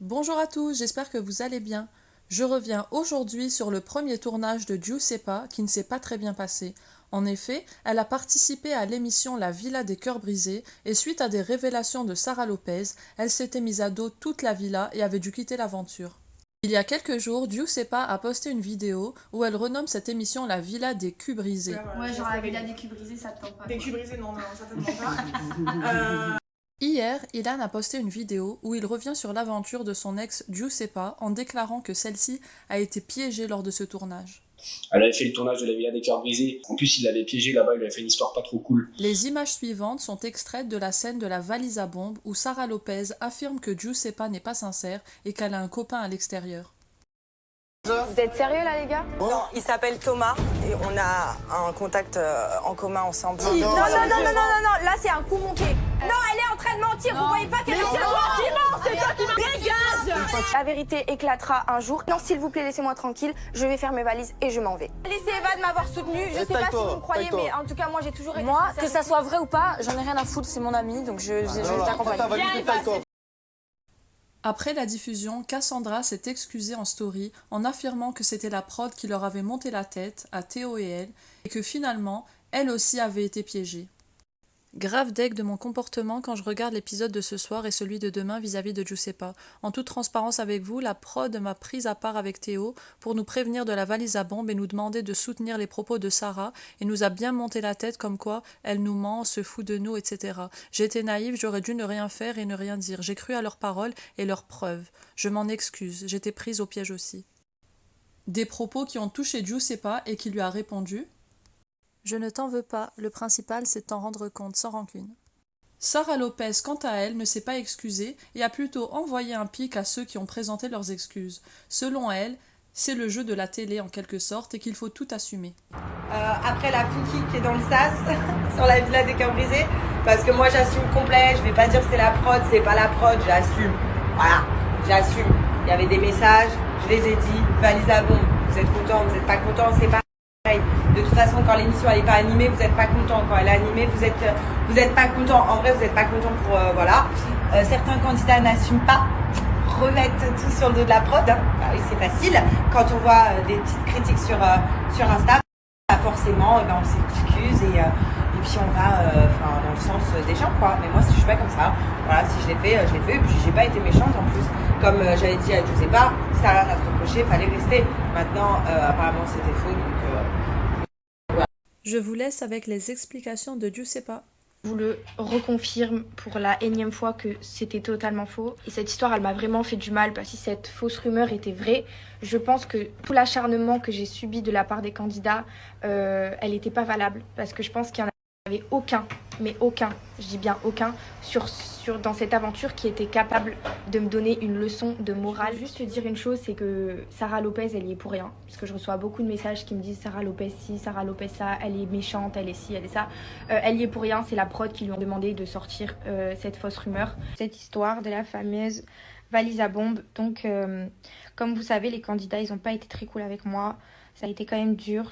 Bonjour à tous, j'espère que vous allez bien. Je reviens aujourd'hui sur le premier tournage de Giuseppa qui ne s'est pas très bien passé. En effet, elle a participé à l'émission La Villa des Cœurs Brisés et suite à des révélations de Sara Lopez, elle s'était mise à dos toute la villa et avait dû quitter l'aventure. Il y a quelques jours, Giuseppa a posté une vidéo où elle renomme cette émission La Villa des Culs Brisés. Ouais, genre la villa des culs brisés, ça te tente pas. Des culs brisés, non, certainement pas. Hier, Ilan a posté une vidéo où il revient sur l'aventure de son ex Giuseppa en déclarant que celle-ci a été piégée lors de ce tournage. Elle avait fait le tournage de la Villa des Cœurs Brisés. En plus, il l'avait piégée là-bas, il lui avait fait une histoire pas trop cool. Les images suivantes sont extraites de la scène de la valise à bombe où Sara Lopez affirme que Giuseppa n'est pas sincère et qu'elle a un copain à l'extérieur. Vous êtes sérieux là les gars? Non, il s'appelle Thomas et on a un contact en commun ensemble. Non, là c'est un coup monté. Non, elle est en train de mentir, vous voyez pas qu'elle est en train de mentir? C'est toi qui dégage! La vérité éclatera un jour. Non, s'il vous plaît, laissez-moi tranquille, je vais faire mes valises et je m'en vais. Laissez Eva de m'avoir soutenue, je sais pas si vous me croyez, mais en tout cas, moi j'ai toujours été Moi, sincère. que ça soit vrai ou pas, j'en ai rien à foutre, c'est mon ami, donc je vais t'accompagner. Après la diffusion, Cassandra s'est excusée en story en affirmant que c'était la prod qui leur avait monté la tête, à Théo et elle, et que finalement, elle aussi avait été piégée. Grave deg de mon comportement quand je regarde l'épisode de ce soir et celui de demain vis-à-vis de Giuseppa. En toute transparence avec vous, la prod m'a prise à part avec Théo pour nous prévenir de la valise à bombe et nous demander de soutenir les propos de Sarah et nous a bien monté la tête comme quoi elle nous ment, se fout de nous, etc. J'étais naïve, j'aurais dû ne rien faire et ne rien dire. J'ai cru à leurs paroles et leurs preuves. Je m'en excuse, j'étais prise au piège aussi. Des propos qui ont touché Giuseppa et qui lui a répondu: je ne t'en veux pas, le principal c'est de t'en rendre compte sans rancune. Sara Lopez, quant à elle, ne s'est pas excusée et a plutôt envoyé un pic à ceux qui ont présenté leurs excuses. Selon elle, c'est le jeu de la télé en quelque sorte et qu'il faut tout assumer. Après la cookie qui est dans le sas sur la Villa des Cœurs Brisés, parce que moi j'assume complet, je vais pas dire c'est la prod, c'est pas la prod, j'assume. Voilà, j'assume. Il y avait des messages, je les ai dit, valise à bombe, vous êtes content, vous êtes pas content, c'est pas pareil. De toute façon, quand l'émission elle est pas animée, vous êtes pas content. Quand elle est animée, vous êtes pas content. En vrai, vous êtes pas content pour voilà. Certains candidats n'assument pas, remettent tout sur le dos de la prod. Bah oui, c'est facile. Quand on voit des petites critiques sur Insta, forcément, on s'excuse et puis on va dans le sens des gens quoi. Mais moi, si je suis pas comme ça, voilà, si je l'ai fait, je l'ai fait. Et puis j'ai pas été méchante en plus. Comme j'avais dit à Giuseppa, ça a rien à te reprocher, fallait rester. Maintenant, apparemment, c'était faux, donc. Je vous laisse avec les explications de Giuseppa. Je vous le reconfirme pour la énième fois que c'était totalement faux. Et cette histoire, elle m'a vraiment fait du mal parce que si cette fausse rumeur était vraie, je pense que tout l'acharnement que j'ai subi de la part des candidats, elle n'était pas valable. Parce que je pense qu'il n'y en avait aucun, mais aucun, je dis bien aucun, dans cette aventure qui était capable de me donner une leçon de morale. Juste dire une chose, c'est que Sara Lopez, elle y est pour rien. Parce que je reçois beaucoup de messages qui me disent Sara Lopez ci, Sara Lopez ça, elle est méchante, elle est ci, elle est ça. Elle y est pour rien, c'est la prod qui lui ont demandé de sortir cette fausse rumeur. Cette histoire de la fameuse valise à bombe. Donc, comme vous savez, les candidats, ils n'ont pas été très cool avec moi. Ça a été quand même dur,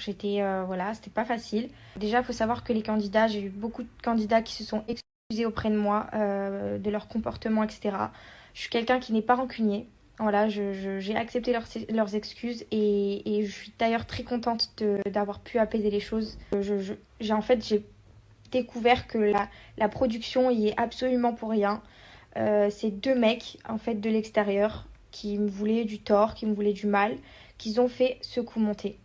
voilà, c'était pas facile. Déjà, il faut savoir que les candidats, j'ai eu beaucoup de candidats qui se sont excusés auprès de moi, de leur comportement, etc. Je suis quelqu'un qui n'est pas rancunier. Voilà, j'ai accepté leurs excuses et je suis d'ailleurs très contente d'avoir pu apaiser les choses. J'ai découvert que la production y est absolument pour rien. C'est deux mecs, en fait, de l'extérieur qui me voulaient du tort, qui me voulaient du mal, qu'ils ont fait ce coup monté.